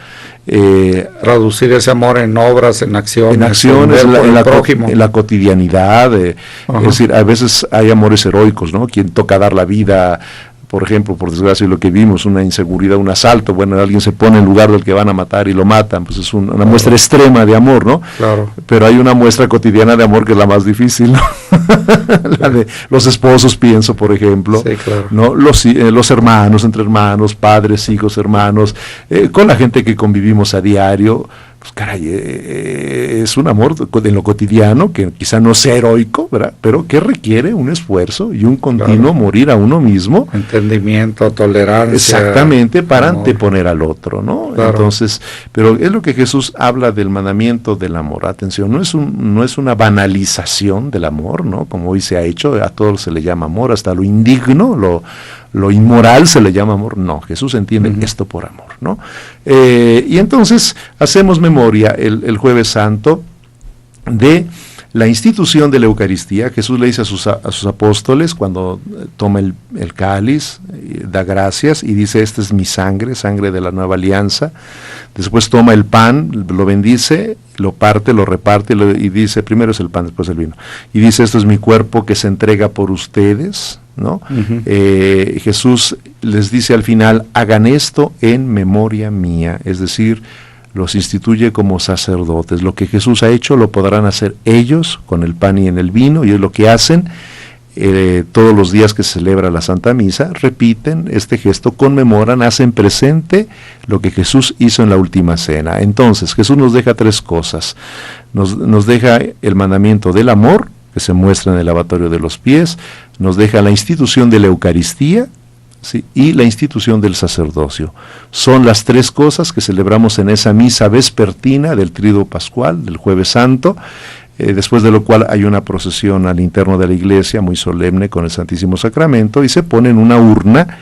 Traducir ese amor en obras, en acciones, en la cotidianidad, es decir, a veces hay amores heroicos, ¿no? Quien toca dar la vida, por ejemplo, por desgracia lo que vimos, una inseguridad, un asalto, bueno, alguien se pone en lugar del que van a matar y lo matan, pues es una muestra extrema de amor, ¿no? Claro. Pero hay una muestra cotidiana de amor que es la más difícil, ¿no? La de los esposos, pienso, por ejemplo, sí, claro, ¿no? Los hermanos, entre hermanos, padres, hijos, hermanos, con la gente que convivimos a diario. Pues caray, es un amor en lo cotidiano que quizá no sea heroico, ¿verdad? Pero que requiere un esfuerzo y un continuo morir a uno mismo. Entendimiento, tolerancia. Exactamente, para anteponer al otro, ¿no? Claro. Entonces, pero es lo que Jesús habla del mandamiento del amor. Atención, no es una banalización del amor, ¿no? Como hoy se ha hecho, a todos se le llama amor, hasta lo indigno, lo inmoral se le llama amor. No, Jesús entiende esto por amor, ¿no? Y entonces hacemos memoria el Jueves Santo de la institución de la Eucaristía. Jesús le dice a sus apóstoles cuando toma el cáliz, da gracias y dice: esta es mi sangre, sangre de la nueva alianza. Después toma el pan, lo bendice, lo parte, lo reparte y dice: primero es el pan, después el vino. Y dice: esto es mi cuerpo que se entrega por ustedes, ¿no? Jesús les dice al final: hagan esto en memoria mía, es decir, los instituye como sacerdotes. Lo que Jesús ha hecho lo podrán hacer ellos con el pan y en el vino, y es lo que hacen todos los días que se celebra la Santa Misa. Repiten este gesto, conmemoran, hacen presente lo que Jesús hizo en la última cena. Entonces Jesús nos deja tres cosas: nos deja el mandamiento del amor, que se muestra en el lavatorio de los pies; nos deja la institución de la Eucaristía, ¿sí?, y la institución del sacerdocio. Son las tres cosas que celebramos en esa misa vespertina del Tríduo Pascual, del Jueves Santo, después de lo cual hay una procesión al interno de la iglesia muy solemne con el Santísimo Sacramento, y se pone en una urna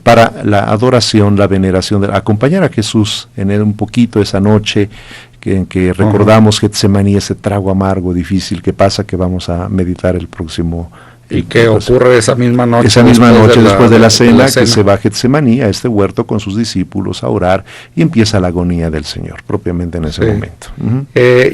para la adoración, la veneración, acompañar a Jesús en él un poquito esa noche en que recordamos Getsemaní, ese trago amargo, difícil que pasa, que vamos a meditar el próximo. ¿Y qué ocurre esa misma noche? Esa misma noche, después de la cena, que se va a Getsemaní, a este huerto con sus discípulos a orar, y empieza la agonía del Señor, propiamente en ese momento.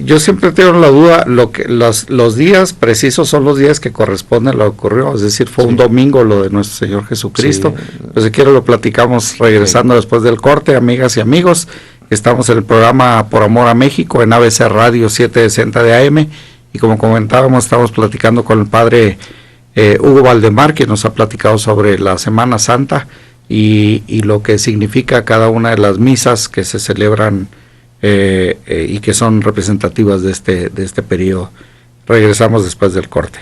Yo siempre tengo la duda, los días precisos son los días que corresponden a lo que ocurrió, es decir, fue un domingo lo de nuestro Señor Jesucristo. Pues si quiero lo platicamos regresando después del corte, amigas y amigos. Estamos en el programa Por Amor a México, en ABC Radio 760 de AM, y como comentábamos, estamos platicando con el padre Hugo Valdemar, que nos ha platicado sobre la Semana Santa y lo que significa cada una de las misas que se celebran y que son representativas de este periodo. Regresamos después del corte.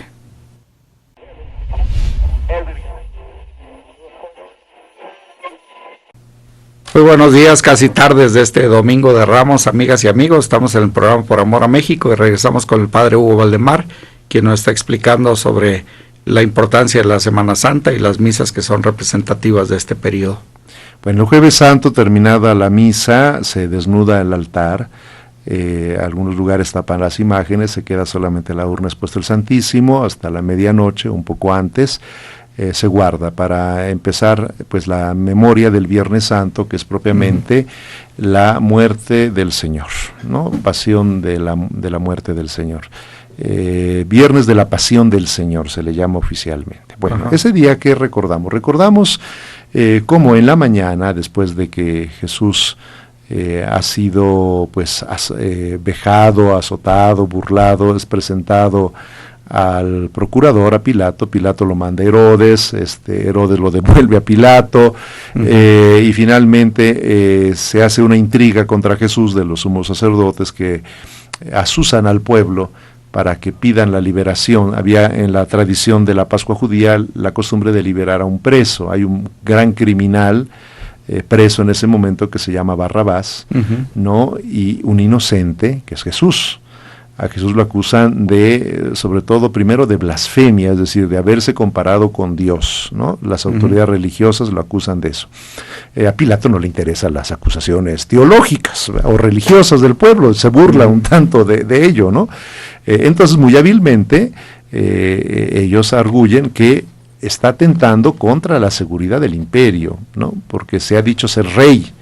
Muy buenos días, casi tardes de este domingo de Ramos, amigas y amigos. Estamos en el programa Por Amor a México y regresamos con el padre Hugo Valdemar, quien nos está explicando sobre la importancia de la Semana Santa y las misas que son representativas de este periodo. Bueno, el Jueves Santo, terminada la misa, se desnuda el altar. Algunos lugares tapan las imágenes, se queda solamente la urna expuesta el Santísimo hasta la medianoche, un poco antes. Se guarda para empezar pues la memoria del Viernes Santo, que es propiamente la muerte del Señor, ¿no? Pasión de la muerte del Señor. Viernes de la Pasión del Señor se le llama oficialmente. Bueno, ese día que recordamos cómo en la mañana, después de que Jesús ha sido pues vejado, azotado, burlado, es presentado al procurador, a Pilato. Pilato lo manda a Herodes, Herodes lo devuelve a Pilato, y finalmente se hace una intriga contra Jesús de los sumos sacerdotes que asusan al pueblo para que pidan la liberación. Había en la tradición de la Pascua judía la costumbre de liberar a un preso. Hay un gran criminal preso en ese momento que se llama Barrabás, ¿no? Y un inocente, que es Jesús, A Jesús lo acusan de, sobre todo, primero de blasfemia, es decir, de haberse comparado con Dios, ¿no? Las autoridades religiosas lo acusan de eso. A Pilato no le interesan las acusaciones teológicas o religiosas del pueblo, se burla un tanto de ello, ¿no? Entonces, muy hábilmente, ellos arguyen que está atentando contra la seguridad del imperio, ¿no? Porque se ha dicho ser rey.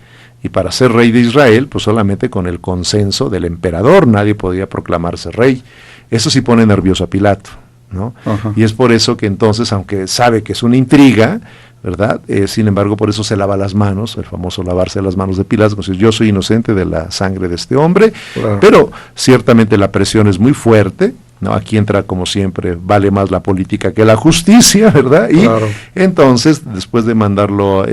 Y para ser rey de Israel, pues solamente con el consenso del emperador, nadie podía proclamarse rey. Eso sí pone nervioso a Pilato, ¿no? Y es por eso que entonces, aunque sabe que es una intriga, ¿verdad? Sin embargo, por eso se lava las manos, el famoso lavarse las manos de Pilato, pues yo soy inocente de la sangre de este hombre, pero ciertamente la presión es muy fuerte, ¿no? Aquí entra, como siempre, vale más la política que la justicia, ¿verdad? Y entonces, después de mandarlo,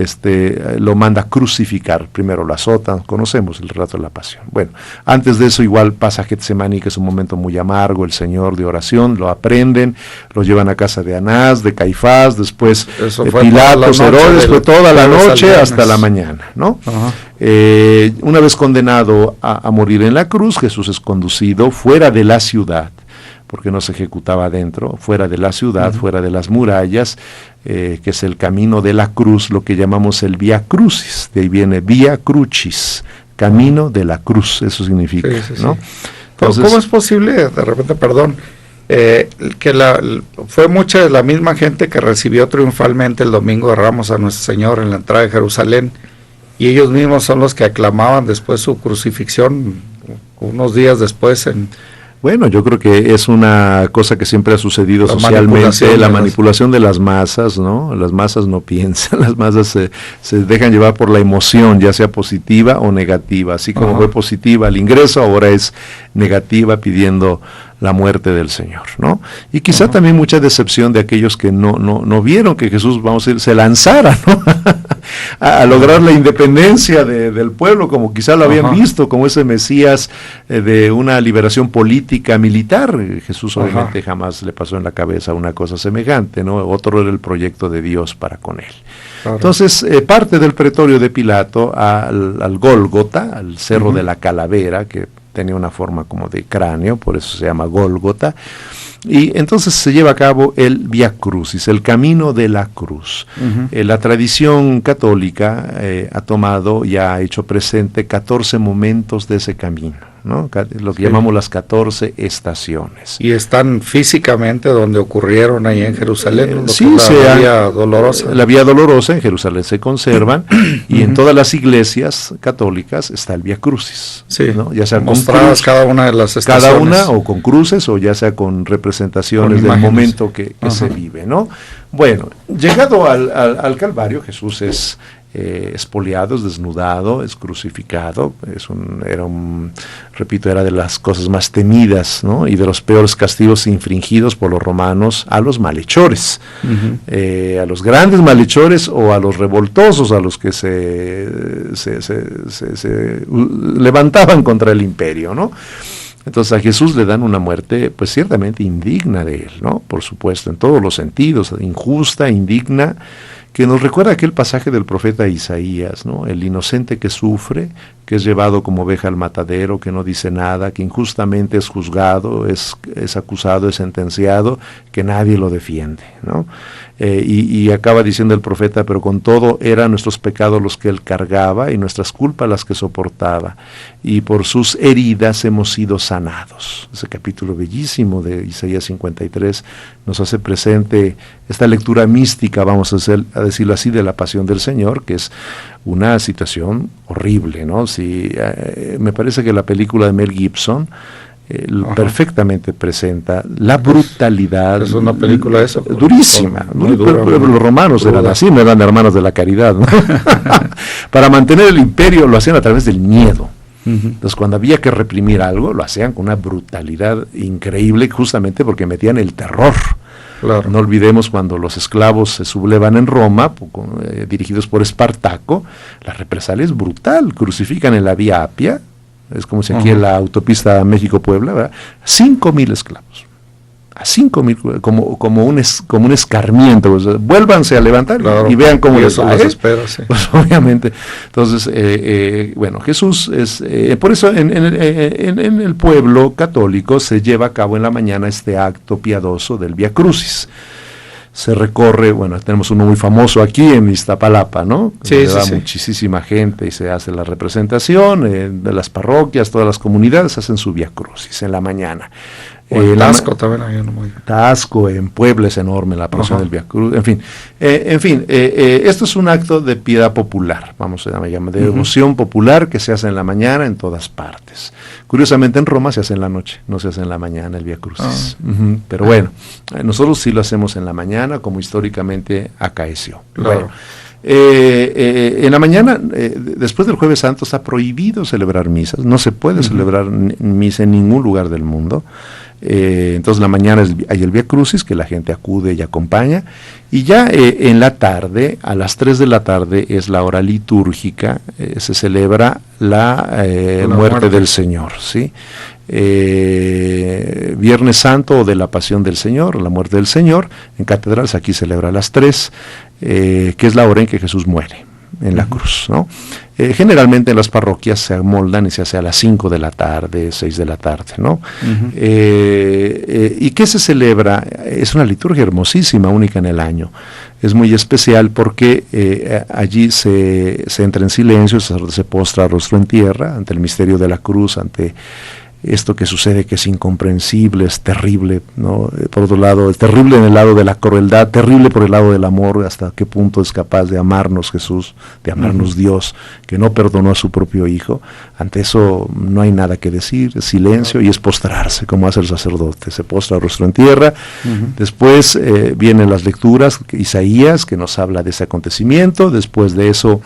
lo manda crucificar. Primero lo azotan, conocemos el relato de la pasión. Bueno, antes de eso igual pasa Getsemaní, que es un momento muy amargo, el Señor de oración, lo aprenden, lo llevan a casa de Anás, de Caifás, después de Pilatos, Herodes, fue toda la noche hasta la mañana, ¿no? Una vez condenado a morir en la cruz, Jesús es conducido fuera de la ciudad, porque no se ejecutaba adentro, fuera de la ciudad, fuera de las murallas, que es el camino de la cruz, lo que llamamos el Vía Crucis, de ahí viene Vía Crucis, camino de la cruz, eso significa, ¿no? Entonces, ¿cómo es posible, de repente, perdón, que fue mucha de la misma gente que recibió triunfalmente el Domingo de Ramos a Nuestro Señor en la entrada de Jerusalén, y ellos mismos son los que aclamaban después su crucifixión, unos días después Bueno, yo creo que es una cosa que siempre ha sucedido socialmente, la manipulación de las masas, ¿no? Las masas no piensan, las masas se dejan llevar por la emoción, ya sea positiva o negativa. Así como fue positiva al ingreso, ahora es negativa pidiendo la muerte del Señor, ¿no? Y quizá también mucha decepción de aquellos que no vieron que Jesús, vamos a decir, se lanzara, ¿no? a lograr la independencia del pueblo, como quizá lo habían visto, como ese Mesías de una liberación política, militar. Jesús obviamente jamás le pasó en la cabeza una cosa semejante, ¿no? Otro era el proyecto de Dios para con él. Entonces, parte del pretorio de Pilato al Gólgota, al Cerro de la Calavera, que tenía una forma como de cráneo, por eso se llama Gólgota, y entonces se lleva a cabo el Vía Crucis, el camino de la cruz. La tradición católica ha tomado y ha hecho presente 14 momentos de ese camino, ¿no? Lo que llamamos las 14 estaciones. Y están físicamente donde ocurrieron ahí en Jerusalén, la Vía Dolorosa. La Vía Dolorosa en Jerusalén se conservan, y en todas las iglesias católicas está el Vía Crucis, ¿no? Ya sea mostradas cada una de las estaciones. Cada una, o con cruces, o ya sea con representaciones del momento que se vive, ¿no? Bueno, llegado al Calvario, Jesús es expoliado, es desnudado, es crucificado, era de las cosas más temidas, ¿no? Y de los peores castigos infringidos por los romanos a los malhechores, a los grandes malhechores o a los revoltosos, a los que se levantaban contra el imperio, ¿no? Entonces a Jesús le dan una muerte, pues ciertamente indigna de él, ¿no? Por supuesto, en todos los sentidos, injusta, indigna, que nos recuerda aquel pasaje del profeta Isaías, ¿no? El inocente que sufre, que es llevado como oveja al matadero, que no dice nada, que injustamente es juzgado, es acusado, es sentenciado, que nadie lo defiende, ¿no? Y acaba diciendo el profeta, pero con todo eran nuestros pecados los que él cargaba y nuestras culpas las que soportaba, y por sus heridas hemos sido sanados. Ese capítulo bellísimo de Isaías 53 nos hace presente esta lectura mística, vamos a decirlo así, de la pasión del Señor, que es una situación horrible, ¿no? Me parece que la película de Mel Gibson perfectamente presenta la brutalidad. Es una película eso. Durísima. Los romanos eran así, no eran hermanos de la caridad, ¿no? Para mantener el imperio lo hacían a través del miedo. Entonces cuando había que reprimir algo, lo hacían con una brutalidad increíble, justamente porque metían el terror. Claro. No olvidemos cuando los esclavos se sublevan en Roma, dirigidos por Espartaco, la represalia es brutal, crucifican en la Vía Apia, es como si aquí en la autopista México-Puebla, 5,000 esclavos, a 5,000, como un escarmiento, pues, vuélvanse a levantar, claro, y vean cómo les va, espera, sí. Pues obviamente. Entonces, bueno, Jesús es, por eso en el pueblo católico se lleva a cabo en la mañana este acto piadoso del Vía Crucis. Se recorre, bueno, tenemos uno muy famoso aquí en Iztapalapa, ¿no? Sí, va muchísima gente y se hace la representación de las parroquias, todas las comunidades hacen su Vía Crucis en la mañana. Tasco también hay uno muy... Tasco, en Puebla es enorme la procesión del Vía Crucis, en fin, esto es un acto de piedad popular, vamos a llamar, de devoción popular que se hace en la mañana en todas partes. Curiosamente en Roma se hace en la noche, no se hace en la mañana el Vía Crucis. Pero bueno, nosotros sí lo hacemos en la mañana, como históricamente acaeció. Claro. Bueno, en la mañana, después del Jueves Santo, está prohibido celebrar misas, no se puede celebrar misa en ningún lugar del mundo. Entonces la mañana hay el Vía Crucis, que la gente acude y acompaña, y ya en la tarde, a las 3 de la tarde, es la hora litúrgica, se celebra la muerte del Señor, ¿sí? Viernes Santo o de la Pasión del Señor, la muerte del Señor, en catedrales aquí celebra a las 3, que es la hora en que Jesús muere en la cruz, ¿no? Generalmente en las parroquias se amoldan y se hace a las 5 de la tarde, 6 de la tarde, ¿no? ¿Y qué se celebra? Es una liturgia hermosísima, única en el año. Es muy especial porque allí se entra en silencio, el sacerdote se postra rostro en tierra ante el misterio de la cruz, ante esto que sucede, que es incomprensible, es terrible, ¿no? Por otro lado, es terrible en el lado de la crueldad, terrible por el lado del amor, hasta qué punto es capaz de amarnos Jesús, de amarnos Dios, que no perdonó a su propio Hijo. Ante eso no hay nada que decir, es silencio y es postrarse, como hace el sacerdote, se postra rostro en tierra. Después vienen las lecturas, Isaías, que nos habla de ese acontecimiento. Después de eso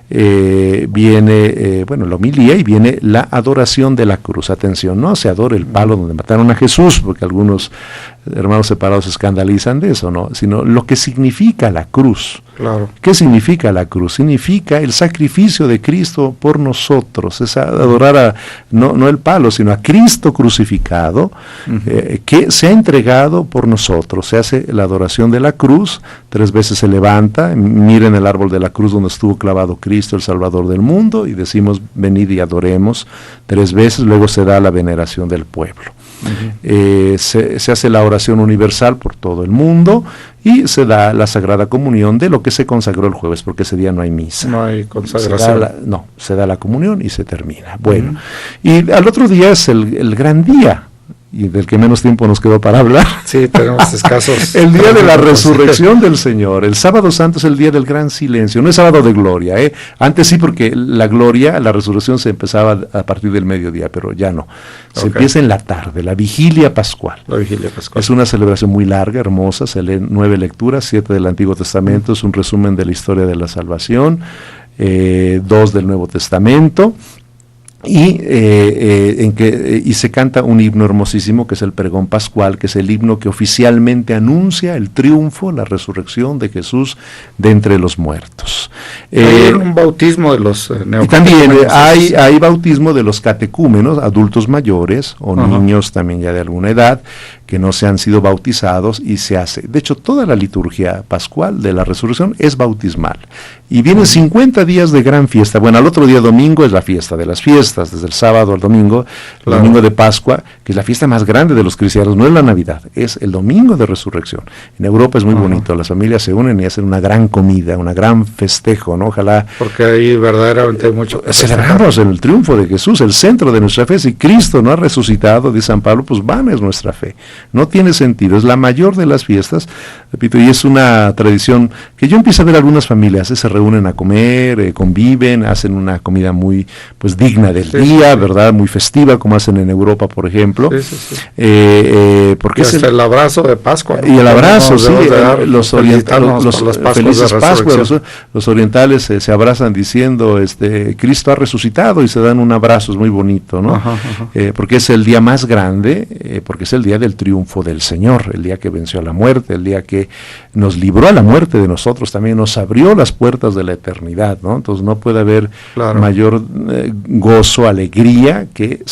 viene, la homilía, y viene la adoración de la cruz. Atención, no se adora el palo donde mataron a Jesús, porque algunos hermanos separados se escandalizan de eso, ¿no? Sino lo que significa la cruz. Claro. ¿Qué significa la cruz? Significa el sacrificio de Cristo por nosotros, es adorar no el palo, sino a Cristo crucificado, que se ha entregado por nosotros. Se hace la adoración de la cruz, 3 veces se levanta, miren el árbol de la cruz donde estuvo clavado Cristo, el Salvador del mundo, y decimos, venid y adoremos 3 veces, luego se da la veneración del pueblo. Se hace la oración universal por todo el mundo y se da la Sagrada Comunión, de lo que se consagró el jueves, porque ese día no hay misa. No hay consagración. Se da la comunión y se termina. Bueno, y al otro día es el gran día, y del que menos tiempo nos quedó para hablar. Sí, tenemos escasos. El día de la resurrección del Señor. El sábado santo es el día del gran silencio, no es sábado de gloria, ¿eh? Antes sí, porque la gloria, la resurrección se empezaba a partir del mediodía, pero ya no. Se empieza en la tarde, la vigilia pascual. La vigilia pascual. Es una celebración muy larga, hermosa, se leen 9 lecturas, 7 del Antiguo Testamento, es un resumen de la historia de la salvación, 2 del Nuevo Testamento. Y se canta un himno hermosísimo, que es el pregón pascual, que es el himno que oficialmente anuncia el triunfo, la resurrección de Jesús de entre los muertos. Hay un bautismo de los neocatecúmenos. Y también hay bautismo de los catecúmenos, adultos mayores o niños también ya de alguna edad, que no se han sido bautizados, y se hace. De hecho, toda la liturgia pascual de la resurrección es bautismal. Y vienen 50 días de gran fiesta. Bueno, al otro día domingo es la fiesta de las fiestas, desde el sábado al domingo, el domingo de Pascua, que es la fiesta más grande de los cristianos, no es la Navidad, es el domingo de resurrección. En Europa es muy bonito, las familias se unen y hacen una gran comida, una gran festejo, ¿no? Ojalá. Porque ahí verdaderamente hay mucho que celebramos el triunfo de Jesús, el centro de nuestra fe. Si Cristo no ha resucitado, dice San Pablo, pues vana es nuestra fe. No tiene sentido, es la mayor de las fiestas, repito, y es una tradición que yo empiezo a ver algunas familias, se reúnen a comer, conviven, hacen una comida muy digna del día, ¿verdad? Muy festiva, como hacen en Europa, por ejemplo. Porque es el abrazo de Pascua, ¿no? Y el abrazo, sí, los orientales se abrazan diciendo, Cristo ha resucitado, y se dan un abrazo, es muy bonito, ¿no? Porque es el día más grande, porque es el día del triunfo triunfo del Señor, el día que venció a la muerte, el día que nos libró a la muerte de nosotros, también nos abrió las puertas de la eternidad, ¿no? Entonces no puede haber mayor gozo, alegría que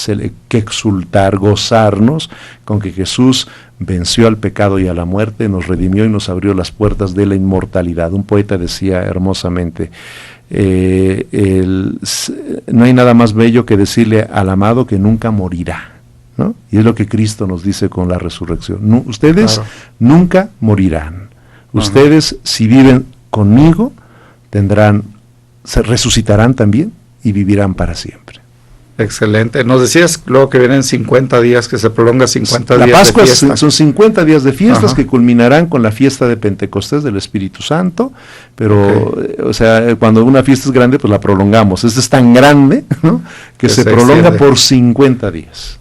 exultar, gozarnos con que Jesús venció al pecado y a la muerte, nos redimió y nos abrió las puertas de la inmortalidad. Un poeta decía hermosamente, no hay nada más bello que decirle al amado que nunca morirá, ¿no? Y es lo que Cristo nos dice con la resurrección. No, ustedes nunca morirán. Ustedes, si viven conmigo, se resucitarán también y vivirán para siempre. Excelente. Nos decías luego que vienen 50 días, que se prolonga 50 días de fiesta. La Pascua son 50 días de fiestas que culminarán con la fiesta de Pentecostés del Espíritu Santo, pero, o sea, cuando una fiesta es grande, pues la prolongamos. Esta es tan grande, ¿no?, que se prolonga por 50 días.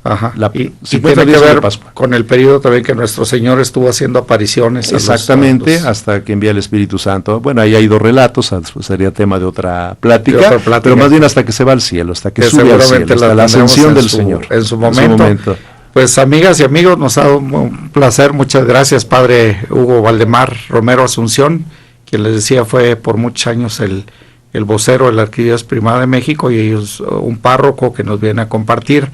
Y 50 días que ver de Pascua. Con el periodo también que nuestro Señor estuvo haciendo apariciones. Exactamente, hasta que envía el Espíritu Santo. Bueno, ahí hay 2 relatos, sería tema de otra plática, pero más bien hasta que se va al cielo, hasta que sube al cielo. Hasta la ascensión del Señor. En su momento. Pues amigas y amigos, nos ha dado un placer. Muchas gracias, Padre Hugo Valdemar Romero Asunción, quien les decía fue por muchos años el vocero de la Arquidiócesis Primada de México, y ellos un párroco que nos viene a compartir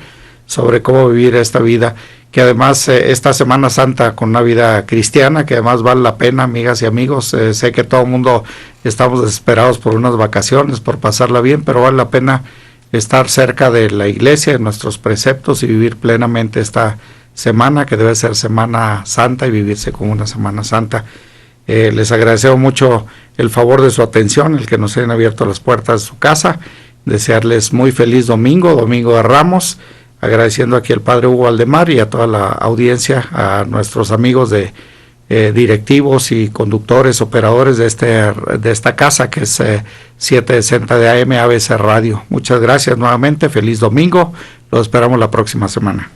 sobre cómo vivir esta vida, que además esta Semana Santa con una vida cristiana, que además vale la pena, amigas y amigos. Sé que todo el mundo estamos desesperados por unas vacaciones, por pasarla bien, pero vale la pena estar cerca de la iglesia, de nuestros preceptos, y vivir plenamente esta semana, que debe ser Semana Santa, y vivirse como una Semana Santa. Les agradecemos mucho el favor de su atención, el que nos hayan abierto las puertas de su casa. Desearles muy feliz domingo de Ramos, agradeciendo aquí al Padre Hugo Valdemar y a toda la audiencia, a nuestros amigos de directivos y conductores, operadores de esta casa, que es 760 de AM ABC Radio. Muchas gracias nuevamente, feliz domingo, los esperamos la próxima semana.